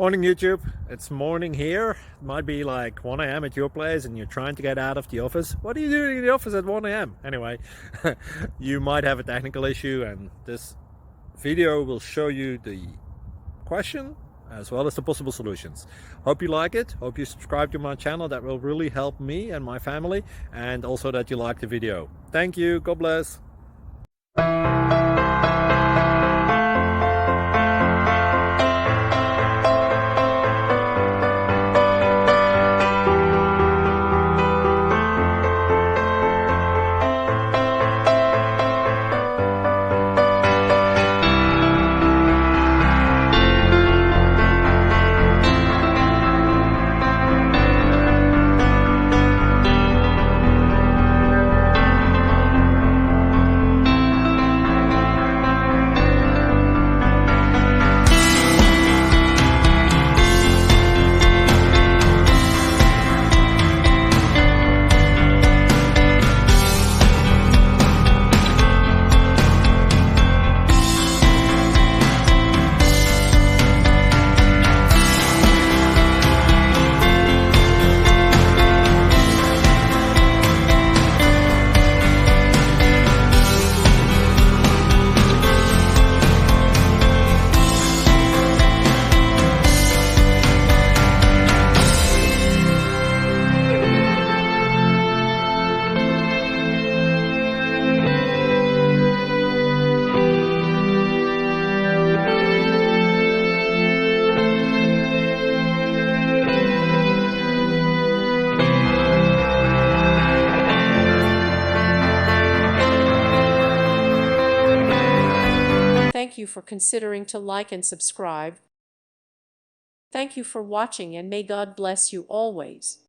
Morning YouTube, it's morning here. It might be like 1 a.m. at your place and you're trying to get out of the office. What are you doing in the office at 1 a.m.? Anyway, you might have a technical issue and this video will show you the question as well as the possible solutions. Hope you like it, hope you subscribe to my channel. That will really help me and my family, and also that you like the video. Thank you, God bless. Thank you for considering to like and subscribe. Thank you for watching, and may God bless you always.